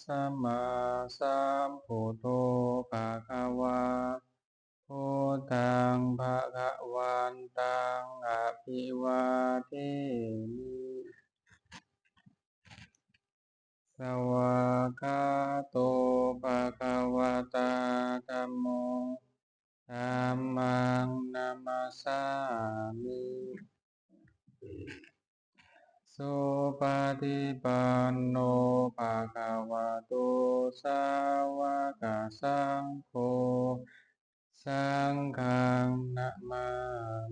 สัมมาสัมพุทโธภะคะวาพุทธังภะคะวันตังอะภิวาเทมิสวากขาโตภะคะวะตาธัมโมธัมมังนัมมัสสามิสุปฏิปันโนภะคะวะโตสาวกสังโฆสังฆังนะมา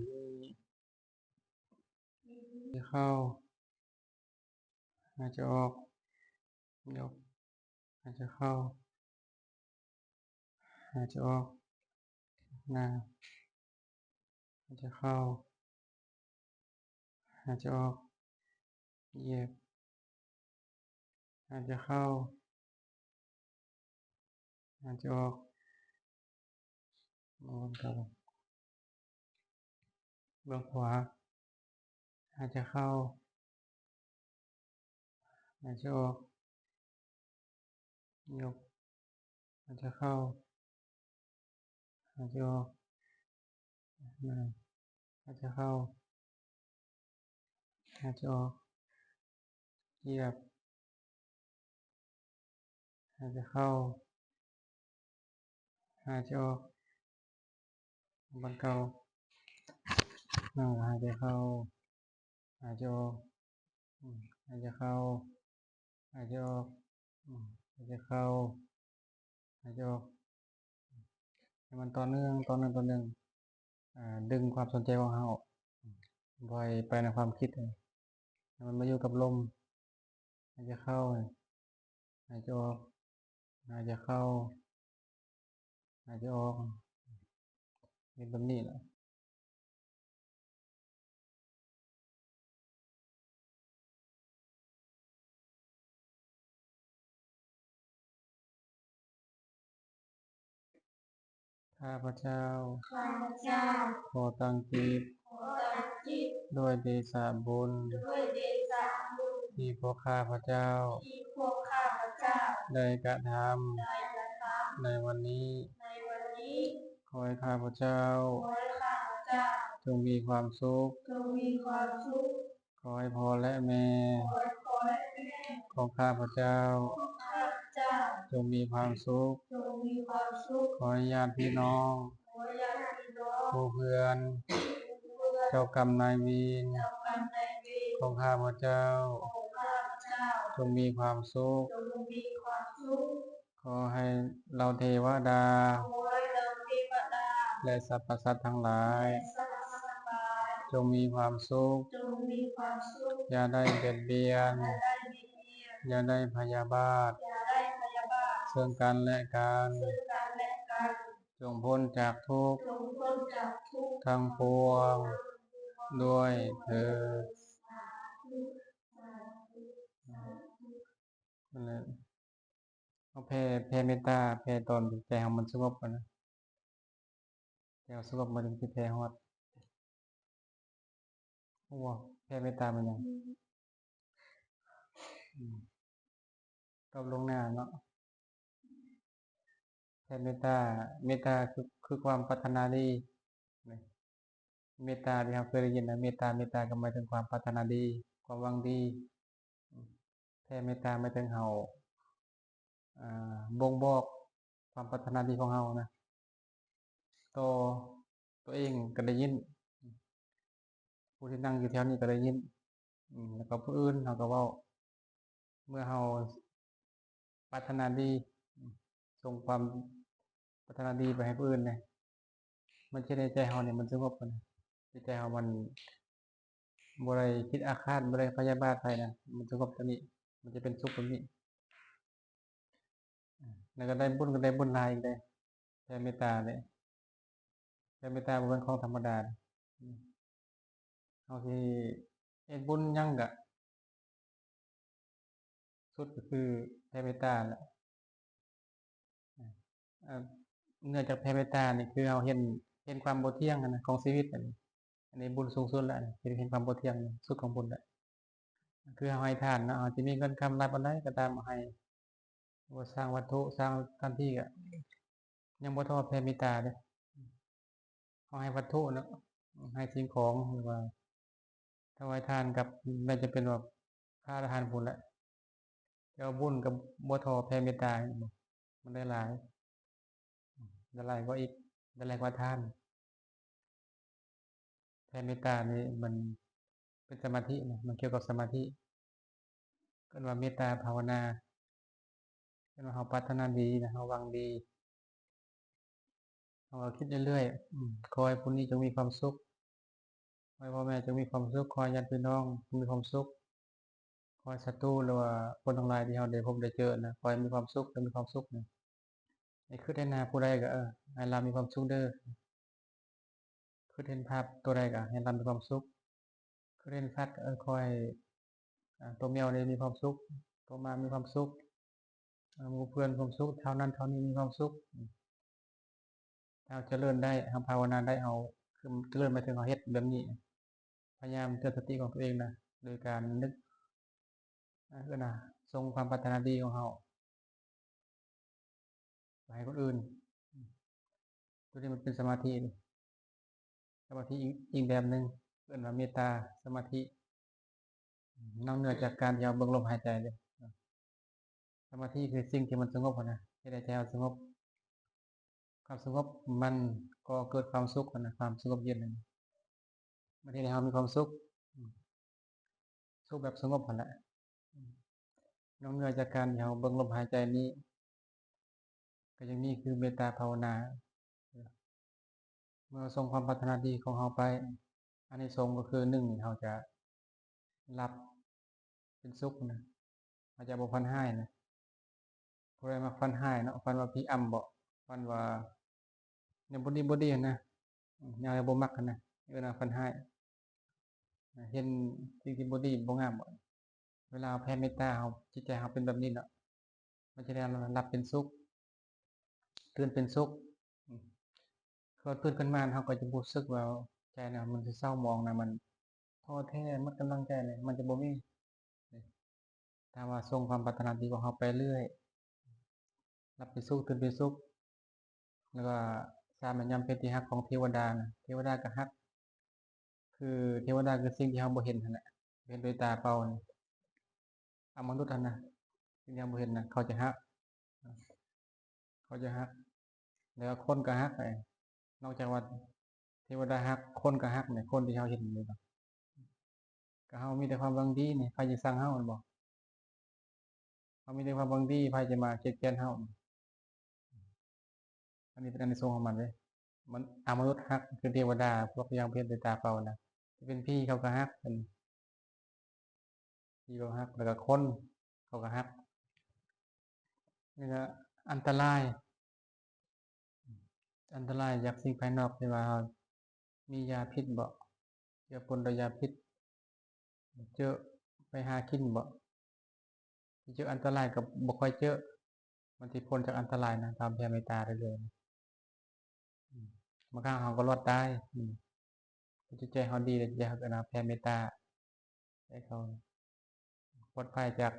มิเข้าหายใจออกยกหายใจเข้าหายใจออกหน้าหายใจเข้าหายใจออกเหยียบหายใจเข้าหายใจออกวนกลับเบื้องขวาหายใจเข้าหายใจออกยกหายใจเข้าหายใจออกหน้าหายใจเข้าหายใจออกเหยียบหายใจเข้าหายใจออกบนเก่าหายใจเข้าหายใจออกหายใจเข้าหายใจออกหายใจเข้าหายใจออกให้มันต่อเนื่องดึงความสนใจของเราบ่อยไปในความคิดให้มันมาอยู่กับลมหายใจเข้าหายใจออกหายใจเข้าหายใจออกเป็นแบบนี้แหละข้าพเจ้าขอตั้งจิตด้วยเดชะบุญที่พวกข้าพเจ้าได้กระทำในวันนี้ขอให้ข้าพเจ้าจงมีความสุขขอให้พ่อและแม่ของข้าพเจ้าจงมีความสุขขอให้ญาติพี่น้องผู้เพื่อนเจ้ากรรมนายเวรของข้าพเจ้าจงมีความสุขขอให้เราเทวดาและสรรพสัตว์ทั้งหลายจงมีความสุขอย่าได้เบียดเบียนอย่าได้พยาบาทซึ่งกันและกันจงพ้นจากทุกข์ทั้งปวงด้วยเถิดเอาแผ่เมตตาแผ่ตอนใจของมันสงบก่อนนะใจสงบมันถึงจะแผ่ฮอดว้าแผ่เมตตามันยังตบลงหน้าเนาะแผ่เมตตาคือความปรารถนาดีเมตตาที่เราเคยได้ยินนะเมตตาก็หมายถึงความปรารถนาดีความหวังดีแผ่เมตตาหมายถึงเฮาบ่งบอกความปรารถนาดีของเฮานะต่อตัวเองก็ได้ยินผู้ที่นั่งอยู่แถวนี้ก็ได้ยินแล้วก็ผู้อื่นเขาก็เว้าเมื่อเฮาปรารถนาดีส่งความปรารถนาดีไปให้ผู้อื่นเนี่ยมันจะได้ใจเฮาเนี่ยมันสงบนะใจเฮามันบ่ได้คิดอาฆาตบ่ได้พยาบาทใครนะมันสงบตรงนี้มันจะเป็นสุขตรงนี้แล้วก็ได้บุญหลายอีกได้แผ่เมตตาเนี่ยแผ่เมตตาบ่เป็นของธรรมดาเฮาสิเฮ็ดบุญหยังก็สุดก็คือแผ่เมตตาแหละเนื่องจากแผ่เมตตานี่คือเราเห็นความบ่เที่ยงนะของชีวิตอันนี้บุญสูงสุดแล้วเห็นความบ่เที่ยงสุดของบุญแล้วคือเราให้ทานเนาะเราจะมีเงินคำนับอันใดก็ตามเอาให้ ว่าสร้างวัตถุสร้างสถานที่ก็ยังบ่เท่าแผ่เมตตาเด้เขาให้วัตถุเนาะให้สิ่งของหรือว่าถวายทานกับแม้จะเป็นแบบพระอรหันต์พุ่นแหละแต่ว่าบุญกับบ่เท่าแผ่เมตตามันได้หลายก็อีกได้หลายกว่าทานแผ่เมตตานี่มันเป็นสมาธินะมันเกี่ยวกับสมาธิก็ว่าเมตตาภาวนาก็ว่าเราปรารถนาดีนะเราหวังดีเราคิดเรื่อยๆขอให้ผู้นี้จงมีความสุขขอให้พ่อแม่จงมีความสุขขอให้ญาติพี่น้องจงมีความสุขขอให้ศัตรูหรือว่าคนทั้งหลายที่เราได้พบได้เจอนะขอให้มีความสุขและมีความสุขนะไอ้คือได้นาผู้ใดก็ให้เรามีความสุขเด้อคือเห็นภาพตัวใดก็ให้เรามีความสุขคือเห็นสัตว์คอยตัวแมวเนี่ยมีความสุขตัวหมามีความสุขหมู่เพื่อนความสุขเท่านั้นเท่านี้มีความสุขเราเจริญได้ทำภาวนาได้เอาคือเจริญไปถึงเอาเฮ็ดแบบนี้พยายามเตือนสติของตัวเองนะโดยการนึกก็นะทรงความปรารถนาดีของเราไปให้คนอื่นตัวนี้มันเป็นสมาธิสมาธิอีกแบบหนึ่งเรียกว่าเมตตาสมาธินอกเหนือจากการยาวเบิ่งลมหายใจเลยสมาธิคือสิ่งที่มันสงบนะที่ได้ใจเราสงบความสงบมันก็เกิดความสุขนะความสงบเย็นนะมันที่เรามีความสุขสุขแบบสงบนั่นแหละนอกเหนือจากการยาวเบิ่งลมหายใจนี้ก็ยังมีคือเมตตาภาวนาเมื่อทรงความปรารถนาดีของเราไปอันนี้ทรงก็คือหนึ่งเราจะรับเป็นสุขนะอาจจะบ่ฟันให้นะผู้ใดมาฟันให้เนาะฟันว่าพี่อ้ำบ่ฟันว่าเนี่ยบอดี้นะแนวบ่มักนะฟันให้เห็นสิ่งที่บอดี้บ่งามบ่เวลาแผ่เมตตาเราจิตใจเราเป็นแบบนี้เนาะมันจะได้รับเป็นสุขตื่นเป็นสุขพอตื่นขึ้นมาเราก็จะรู้สึกว่าใจนะมันสิเศร้าหมองนะมันท้อแท้หมดกำลังใจเลยมันจะบ่มีถ้าว่าทรงความปรารถนาดีของเราไปเรื่อยรับเป็นสุขตื่นเป็นสุขแล้วก็สร้างมันยำเป็นที่ฮักของเทวดานะเทวดาก็ฮักคือเทวดาคือสิ่งที่เราบ่เห็นนั่นแหละเห็นด้วยตาเปล่านี่มนุษย์นั่นนะสิ่งที่เราบ่เห็นนะเขาจะฮักแล้วก็คนก็ฮักไปนอกจากว่าเทวดาฮักคนก็ฮักเนี่ยคนที่เราเห็นนี่บ่ก็เรามีแต่ความหวังดีนี่ใครจะสร้างเราบ่เรามีแต่ความหวังดีใครจะมาเกลียดแกล้งเราอันนี้เป็นอานิสงส์ของมันเลยมันมนุษย์ฮักคือเทวดาพวกยังเพียรด้วยตาเปล่านะที่เป็นพี่เขาก็ฮักเป็นพี่เขาฮักแล้วก็คนเขาก็ฮักนี่ก็อันตรายจากสิ่งภายนอกที่ว่ามียาพิษบ่เจอปนด้วยยาพิษเจอไปหากินบ่เจออันตรายกับบ่ค่อยเจอมันที่พ้นจากอันตรายนะตามแผ่เมตตาได้เลยบางครั้งเราก็รอดได้จิตใจเขาดีเลยจะหักนะแผ่เมตตาให้เขาปลอดภัยจาก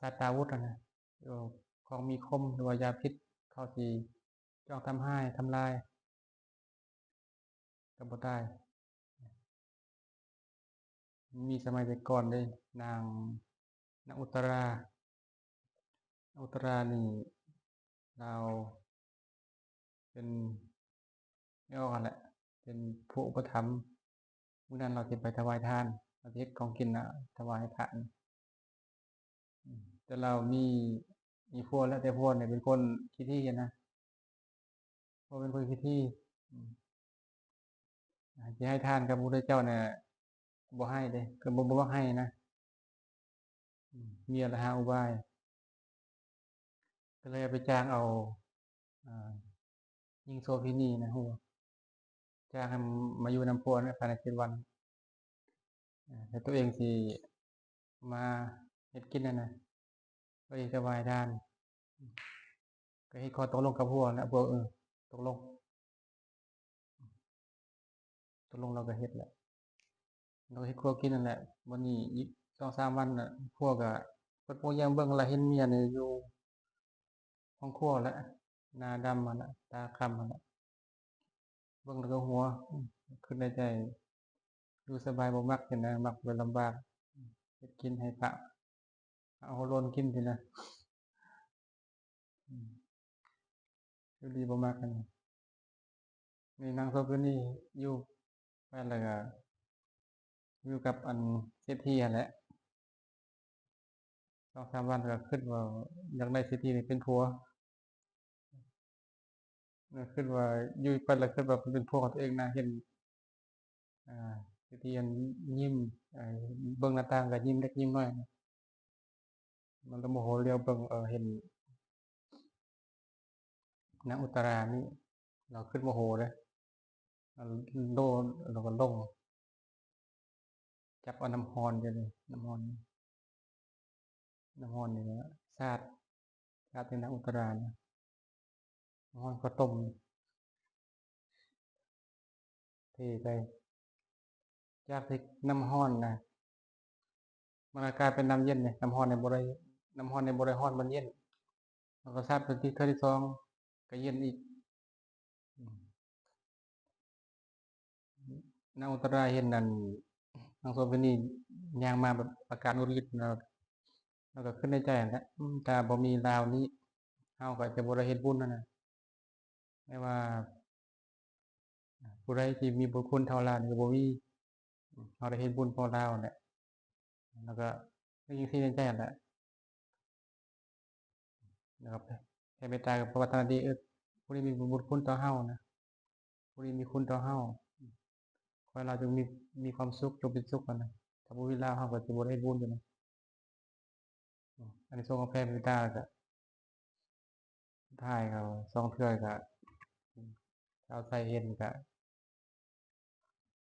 สัตว์อาวุธนะของมีคมหรือว่ายาพิษเข้าที่จ้องทำให้ทำลายกับบ่ได้มีสมัยแต่ก่อนเลยนางนางอุตรานี่เราเป็นไม่ออกกันแหละเป็นผู้อุปถัมภ์เมื่อนั้นเราจะไปถวายทานเราจะเฮ็ดของกินนะถวายพระแต่เรามีพวกแล้วแต่พวกเนี่ยเป็นคนขี้ที่กันนะพวกเป็นคนขี้ที่จะให้ทานกับพระพุทธเจ้าเนี่ยบ่ให้เด้ก็บ่ให้นะมีอะไรหาอุบายก็เลยไปจ้างเอาอ่ายิงโซฟินีนะฮู้จ้างให้มาอยู่นำพวกภายใน7 วันแต่ตัวเองสิมาเฮ็ดกินนั่นน่ะก็เองถวายทานก็เฮ็ดข้อตกลงกับพวกนะพวกตกลงเราก็เฮ็ดแหละเราเฮ็ดครัวกินนั่นแหละวันนี้2-3 วันน่ะพวกก็เพิ่นพวกยังเบิ่งแลวเห็นเมียนี่อยู่ ห้องครัวแล้วหน้าดำมันละตาคล้ำมันละเบิ่งแล้วก็หัวขึ้นในใจดูสบายบ่มักเห็นนะมักเป็นลำบากเฮ็ดกินให้พระเอาโลนกินสินะอยู่ดีบ่มักกันนี่นางโสเภณีอยู่ไปแล้วก็อยู่กับอันเศรษฐีนั่นแหละ2-3 วันก็คิดว่าอยากได้เศรษฐีนี่เป็นผัวคิดว่าอยู่ไปแล้วคิดว่าเป็นผัวของตัวเองนะเห็นเศรษฐีอันยิ้มเบิ่งหน้าต่างก็ยิ้มเล็กยิ้มน้อยมันก็โมโหเลียวเบิ่งเห็นนางอุตรานี่เราขึ้นโมโหเลยโดนเราก็ลงจับเอาน้ำฮอนไปเลยน้ำฮอนนี่นะชาติเป็นนางอุตรานะน้ำฮอนก็ต้มเทไปจากที่น้ำฮอนนะมันกลายเป็นน้ำเย็นเนี่ยน้ำฮอนในบริฮอนมันเย็นแล้วก็ชาติเป็นที่เท่าที่สองก็เย็นอีกนางอุตราเห็นนั่นนางโสเภณีย่างมาแบบอาการอุริศแล้วก็ขึ้นในใจแล้วถ้าบ่มีราวนี้เฮาก็จะบ่ได้เฮ็ดบุญนั่นน่ะไม่ว่าผู้ใดที่มีบุญคุณเท่าลาวนี่ก็บ่มีเฮาได้เฮ็ดบุญเพราะลาวนั่นแหละแล้วก็นึกจังซี่ในใจนั่นแหละนะครับแผ่เมตตากับปรารถนาดีผู้นี้มีบุญคุณต่อเฮานะผู้นี้มีคุณต่อเฮาขอให้เราจงมีความสุขจงเป็นสุขกันนะถ้าบ่มีลาวเฮาก็สิบ่ได้เฮ็ดบุญอยู่นะอันนี้ส่งส์ของแผ่เมตตาก็สุดท้ายก็2เทื่อก็ชาวไทยเห็นก็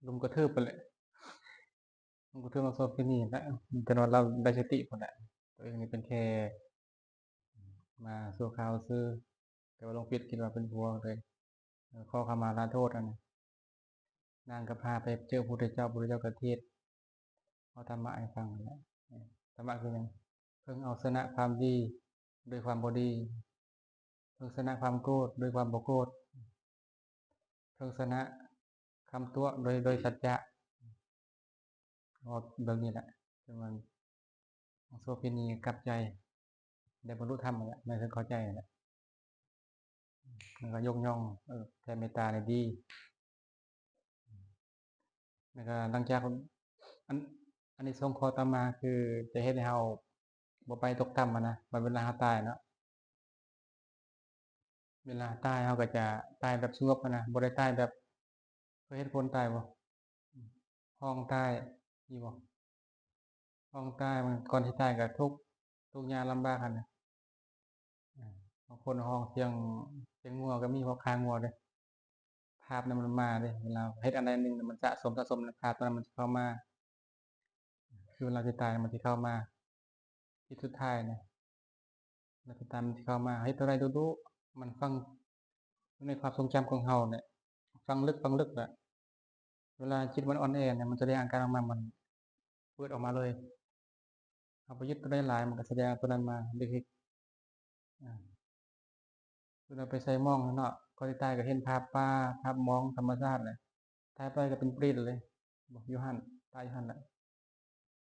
รุมกระทืบไปแหละรุมกระทืบนางโสเภณีแหละจนว่าเราได้สติพุ่นแหละตัวเองนี่เป็นแค่มาชั่วคราวซื่อแต่ว่าหลวงปิดคิดว่าเป็นผัวเลยขอขมาลาโทษอันนี้นางก็พาไปเจอพระพุทธเจ้าก็เทศน์เอาธรรมะให้ฟังนั่นแหละธรรมะคือหยังเพิ่งเอาชนะความดีด้วยความบ่ดีเพิ่งชนะความโกรธด้วยความบ่โกรธเพิ่งชนะคำตัวโดยสัจจะเอาเบิ่งนี่แหละจนมันโสเภณีกลับใจได้บรรลุธรรมนั่นแหละแม่นเพิ่นเข้าใจนั่นแหละแล้วก็ยกย่องแผ่เมตตานี่ดีแล้วก็หลังจากอันอานิสงส์ข้อต่อมาคือจะเฮ็ดให้เฮาบ่ไปตกต่ำอะนะบัดเวลาเฮาตายเนาะเวลาตายเฮาก็จะตายแบบสงบอะนะบ่ได้ตายแบบเคยเห็นคนตายบ่ห้องตายมีบ่ห้องตายมันก่อนสิตายก็ทุกข์ยากลำบากหั้นน่ะบางคนห้องเสียงงัวก็มีเพราะคางัวเด้ภาพนั้นมันมาเด้เวลาเฮ็ดอันใดอันหนึ่งมันสะสมภาพนั้นมันสิเข้ามาคือเวลาสิตายมันสิเข้ามาที่สุดท้ายนะเวลาสิตายมันสิเข้ามาเฮ็ดเท่าใดดูๆมันฝังอยู่ในความทรงจำของเฮาเนี่ยฝังลึกอะเวลาจิตมันอ่อนแอเนี่ยมันแสดงอาการออกมามันเปิดออกมาเลยเฮาไปยึดตัวใดหลายมันก็แสดงตัวนั้นมาเด็กๆเวลาไปไสมองข้างนอกก่อนสิตายก็เห็นภาพป่าภาพหมองธรรมชาติเลยตายไปก็เป็นเปรตเลยอยู่หั่นตายอยู่หั่นแหละ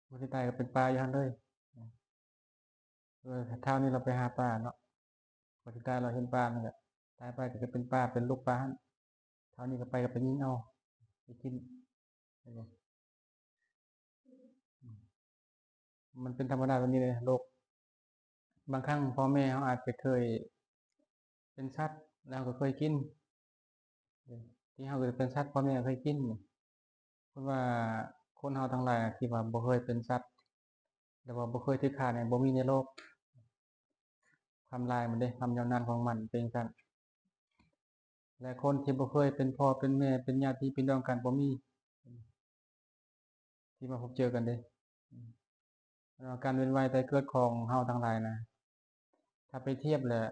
บ่สิตายก็เป็นป่าอยู่หั่นเลยคราวนี้เราไปหาป่าเนาะก่อนสิตายเราเห็นป่านั่นแหละตายไปก็เป็นป่าเป็นลูกป่าหั่นคราวนี้ก็ไปก็ไปยิงเอาไปกินมันเป็นธรรมดาแบบนี้เลยโลกบางครั้งพ่อแม่เขาอาจจะเคยเป็นสัตว์แล้วก็เคยกินที่เขาเคยเป็นสัตว์พ่อแม่เคยกินเพราะว่าคนเราทั้งหลายที่ว่าบ่เคยเป็นสัตว์แต่ว่าบ่เคยถือฆ่าเนี่ยบ่มีในโลกความลายมันเด้ความยาวนานของมันเป็นกันและคนที่บ่เคยเป็นพ่อเป็นแม่เป็นญาติพี่น้องกันบ่มีที่มาพบเจอกันเด้การเวียนว่ายตายเกิดของเฮาทั้งหลายนะถ้าไปเทียบแหละ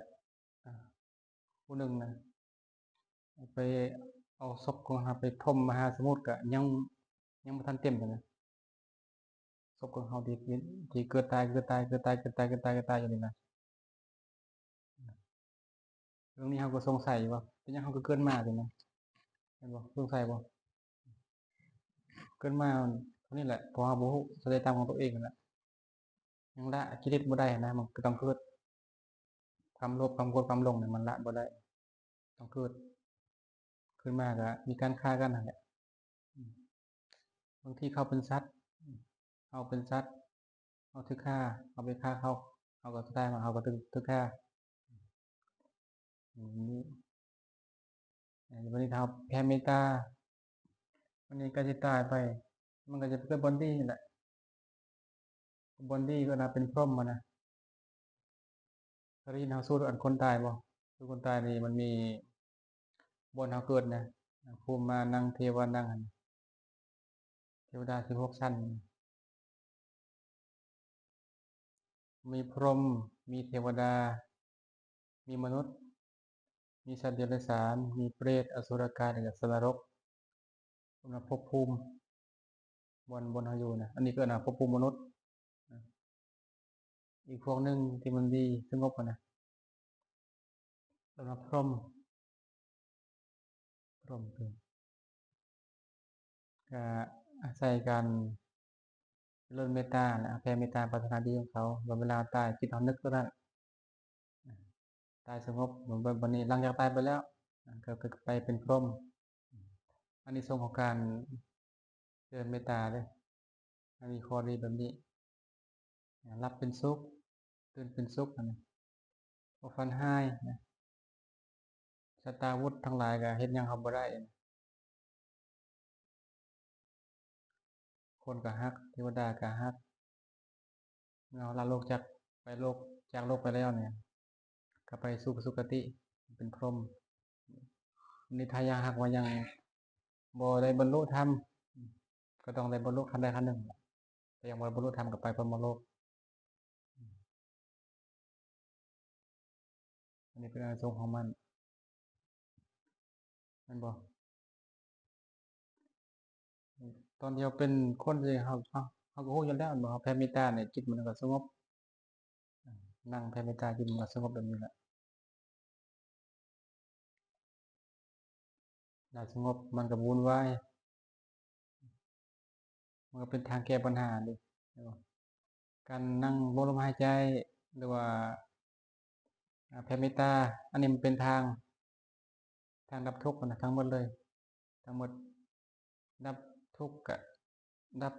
ผู้หนึ่งนะไปเอาศพของเราไปถมมหาสมุทรก็ยังบ่ทันเต็มเลยนะศพของเราที่เกิดตายอยู่นี่นะ ตรงนี้เขาก็สงสัยว่าเป็นยังเขาก็เกินมาใช่ไหมเห็นบ่สงสัยบ่เกินมาเท่านี้แหละพอเขาบ่แสดงตามของตัวเองนั่นแหละยังละกิเลสบ่ได้นะมันก็ต้องเกิดความโลภความโกรธความหลงเนี่ยมันละบ่ได้ต้องเกิดขึ้นมาก็มีการฆ่ากันนั่นแหละบางทีเขาเป็นสัตว์เอาเป็นสัตว์เอาถึกฆ่าเอาไปฆ่าเขาก็ได้มาเขาก็ถึกฆ่านี้วันนี้เขาแผ่เมตตาวันนี้ก็จะตายไปมันก็จะเป็นบอนดี้นี่แหละบอนดี้ก็นะเป็นพรหมมานะตอนนี้เขาสู้อันคนตายบ่สู้คนตายนี่มันมีบนเขาเกิดนะภูมิมานั่งเทวานั่งเทวดา16ชั้นมีพรหมมีเทวดามีมนุษย์มีสัตว์เดรัจฉานมีเปรตอสุรกายและสัตว์นรกภพภูมิบนเขาอยู่นะอันนี้ก็นะภพภูมิมนุษย์อีกพวกหนึ่งที่มันดีสงบนะสำหรับพรหมคือก็อาศัยการเริ่มเมตตาแผ่เมตตาปรารถนาดีของเขาเวลาตายจิตเขานึกก็ได้ตายสงบเหมือนวันนี้หลังจากตายไปแล้วก็ไปเป็นพรหมอันนี้ทรงของการเดินเมตตาเลยอันนี้ข้อดีแบบนี้รับเป็นสุขตื่นเป็นสุขนะพอฟันให้นะสตาวุธทั้งหลายก็เห็นยังเขาบ่ได้คนก็ฮักเทวดาก็ฮักเราละโลกจากไปโลกจากโลกไปแล้วเนี่ยก็ไปสู่สุคติเป็นพรหมนิทายาหักว่ายังบ่ได้บรรลุธรรมก็ต้องได้บรรลุขั้นใดขั้นหนึ่งแต่ยังบ่ได้บรรลุธรรมก็ไปพรหมโลกอันนี้เป็นอานิสงส์ของมันบอกตอนเดียวเป็นคนที่เขาก็รู้อยู่แล้วบอกแผ่เมตตาเนี่ยจิตมันก็สงบนั่งแผ่เมตตาจิตมันก็สงบแบบนี้แหละได้สงบมันก็วุ่นวายมันก็เป็นทางแก้ปัญหาดิการนั่งบลมหายใจหรือว่าแผ่เมตตาอันนี้มันเป็นทางดับทุกข์นะทั้งหมดเลยทั้งหมดดับทุกข์กับดับ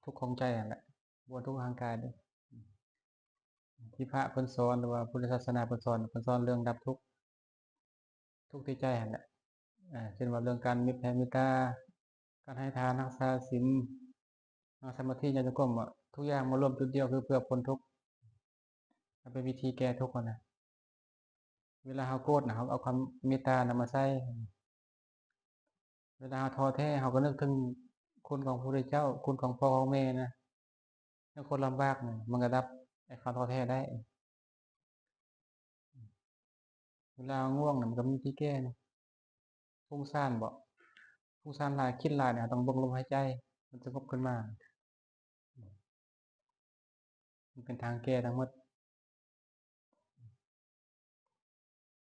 ทุกข์ของใจนั่นแหละบนทุกข์ทางกายด้วยที่พระเพิ่นสอนหรือว่าพุทธศาสนาเพิ่นสอนเรื่องดับทุกข์ที่ใจนั่นแหละเช่นว่าเรื่องการมีแผ่เมตตาการให้ทานรักษาศีลนั่งสมาธิญาณกรรมทุกอย่างมารวมจุดเดียวคือเพื่อพ้นทุกข์เป็นวิธีแก้ทุกข์นะเวลาเขาโกรธนะเขาเอาความเมตตานะมาใส่เวลาเขาท้อแท้เขาก็นึกถึงคุณของพระพุทธเจ้าคุณของพ่อของแม่นะถ้าคนลำบากเนี่ยมันก็ดับไอ้ความท้อแท้ได้เวลาง่วงเนี่ยมันก็มีวิธีแก้นะฟุ้งซ่านบ่ฟุ้งซ่านหลายคิดหลายเนี่ยต้องเบิ่งลมหายใจมันสงบขึ้นมามันเป็นทางแก้ทั้งหมด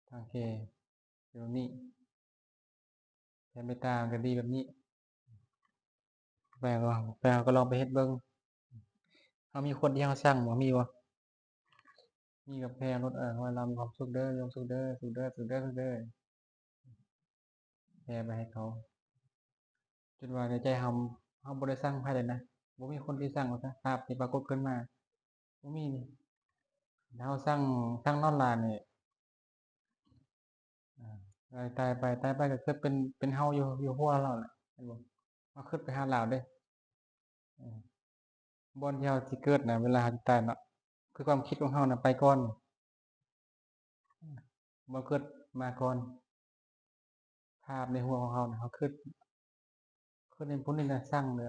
ทางแก้แบบนี้แผ่เมตตาก็ดีแบบนี้แปลก็ลองไปเฮ็ดเบิ่งเขามีคนที่เขาสร้างบ่มีบ่มีกับแพรรถว่าเรามีความสุขเด้อยมสุขเด้อสุขเด้อสุขเด้อสุขเด้อแพรไปให้เขาจนว่าในใจเฮาบ่ได้สร้างไผเลยนะบ่มีคนที่สร้างว่าซะภาพที่ปรากฏขึ้นมาบ่มีนี่ถ้าเฮาสร้างนอนหลานนี่ตายไปก็คือเป็นเฮาอยู่หัวเราแหละเห็นบ่เฮาคิดไปหาลาวเด้เออบ่อนที่เฮาสิเกิดน่ะเวลาเฮาสิตายเนาะคือความคิดของเฮาน่ะไปก่อนบ่เกิดมาก่อนภาพในหัวของเฮาน่ะเฮาคิดเห็นผู้นี้น่ะสร้างเลย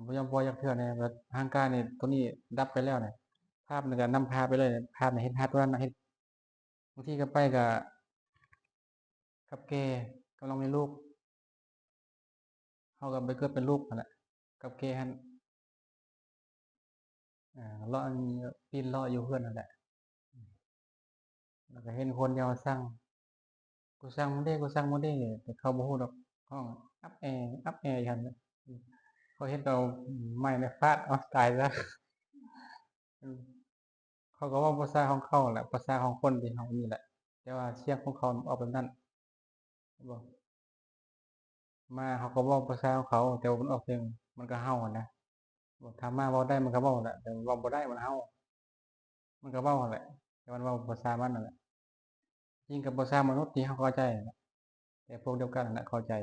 บ่ยอมปล่อยจักเทื่อแน่แบบร่างกายนี่ตัวนี้ดับไปแล้วเนี่ยภาพนี่ก็นำพาไปเลยภาพน่ะเห็นภาพตัวนั้นน่ะเห็นบางทีก็ไปกับแกกำลังมีลูกเฮาก็ไปเกิดเป็นลูกนั่นแหละกับแกหั้นเลาะปีนเลาะอยู่เฮือนนั่นแหละ แล้วก็เห็นคนเดียวสั่งกูสั่งมันได้กูสั่งมันได้แต่เขาบ่ฮู้ดอกห้องอัพแอร์ยันเขาเห็นเราไม่ในฟาดเอาตายซะเขาก็ว่าภาษาของเขาแหละภาษาของคนที่เขานี่แหละแต่ว่าเสียงของเขาออกแบบนั้นบอกมาเขาก็บอกภาษาของเขาแต่ว่ามันออกเพลงมันก็เฮานะบอกถ้ามาเว้าได้มันก็เว้าแหละแต่เว้าบ่ได้มันเฮามันก็เว้าแหละแต่มันเว้าภาษามันนั่นแหละยิ่งกับภาษามนุษย์ที่เขาเข้าใจนะแต่พวกเดียวกันนะเข้าใจ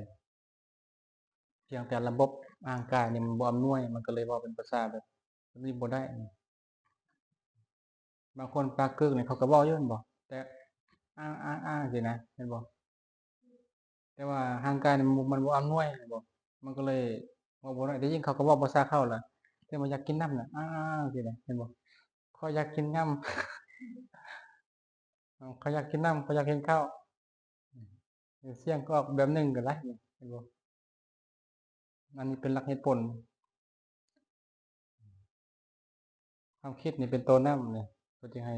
เพียงแต่ระบบร่างกายนี่มันบ่อำนวยมันก็เลยเว้าเป็นภาษาแบบนี้บ่ได้บางคนปากกึกเนี่ยเขาก็เว้าอยู่แม่นบ่แต่สินะเห็นบ่แต่ว่าร่างกายนี่มันบ่อำนวยแม่นบ่มันก็เลยเว้าบ่ได้แต่ยิ่งเขาก็เว้าภาษาเขาล่ะแต่ว่าอยากกินน้ำน่ะสินะเห็นบ่ข้อยอยากกินน้ำข้อยอยากกินน้ำข้อยอยากกินข้าวเสียงก็ออกแบบหนึ่งก็ได้เห็นบ่อันนี้เป็นหลักเหตุผลความคิดนี่เป็นตัวนำนี่เพื่อที่ให้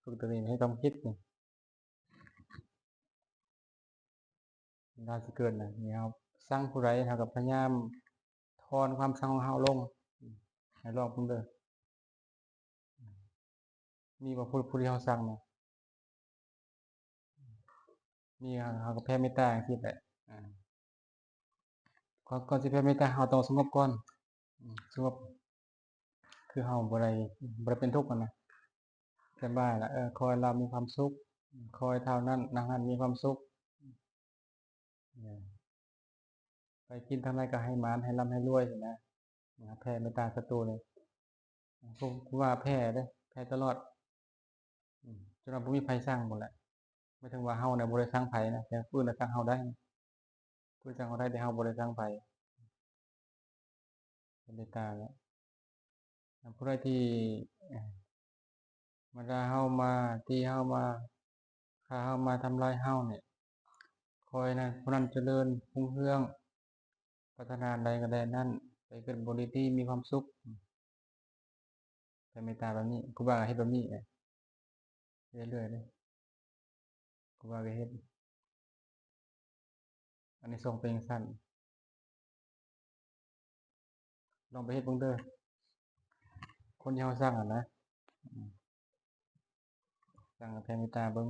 ฝึกตัวเองให้ความคิดนี่เวลาสิเกิดน่ะนี่ครับสั่งผู้ใดเฮาก็พยายามถอนความสั่งของเฮาลงให้ลองเบิ่งเด้อมีบ่ผู้ที่เฮาสั่งน่ะมีเฮาก็แผ่เมตตาจังซี่แหละอาก่อนสิแผ่เมตตาเฮาต้องสงบก่อนสงบคือเฮาบ่ได้เป็นทุกข์อะนะสบายแล้วขอให้เรามีความสุขขอให้เท่านั้นนางนั้นมีความสุขไปกินเท่าไรก็ให้หมานให้ร่ำให้รวยซี้นะแผ่เมตตาศัตรูนี่ผมว่าแผ่เด้อแผ่ตลอดจนว่าบ่มีไผซังพู้นแหละหมายถึงว่าเฮาน่ะบ่ได้ซังไผนะแต่ผู้อื่นน่ะซังเฮาได้ผู้อื่นซังเฮาได้แต่เฮาบ่ได้ซังไผเมตตาแล้วผู้ใดที่มาด่าเฮามาตีเฮามาฆ่าเฮามาทำร้ายเฮาเนี่ยขอให้นั้นผู้นั้นเจริญรุ่งเรืองปรารถนาใดก็ได้นั้นไปเกิดบนที่มีความสุขแผ่เมตตาแบบนี้ครูบาก็เฮ็ดแบบนี้เรื่อยๆเลยครูบาก็เฮ็ดอันนี้ส่งส์เป็นจั่งซั้นลองไปเฮ็ดเบิ่งเด้อคนที่เฮาซักอะนะซักแผ่เมตตาเบิ่ง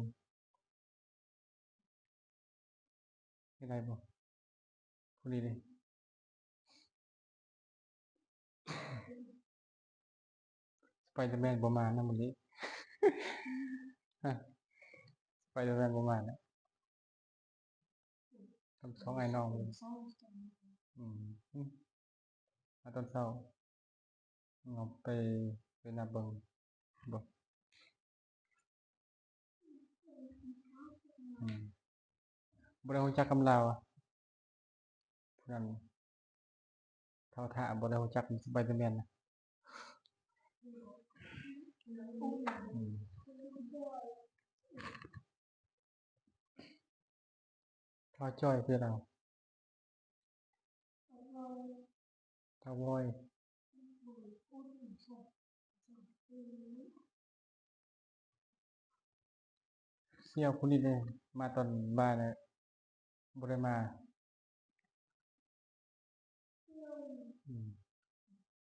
เฮ็ดได้บ่ผู้นี้เด้ Spiderman บ่มานำมื้อนี้ Spiderman บ่มาแล้วทั้งสองไอ้น้องเลยอืมมาตอนเช้าเอาไปนับเบิ่งบ่บ่ได้รู้จักกับลาวผู้นั้นเฒ่าท่าบ่ได้รู้จัก Spiderman นะเฒ่าจ้อยคือเราเฒ่าบอยเสี่ยวผู้นี้เด้มาตอนบ่ายน่ะบ่ได้มา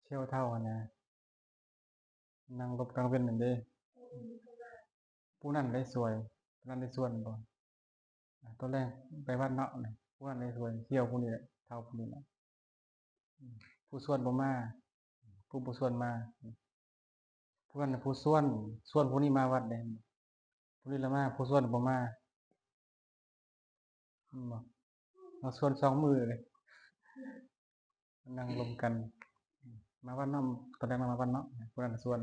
เสี่ยวเฒ่าหั้นนะนั่งรถกลางเว้นนั่นเด้ผู้นั้นได้สวยผู้นั้นได้ส่วนบ่ตอนแรกไปวัดเนาะน่ะผู้นั้นได้สวยเสี่ยวผู้นี้แหละเฒ่าผู้นี้น่ะผู้ส่วนบ่มาผู้บ่ส่วนมาผู้นั้นน่ะผู้ส่วนผู้นี้มาวัดเด้ผู้นี้ละมาผู้ส่วนบ่มาบ่เอาส่วน2มื้อเลยนั่งรวมกันมาวัดเนาะตอนแรกมาวัดเนาะผู้นั้นส่วน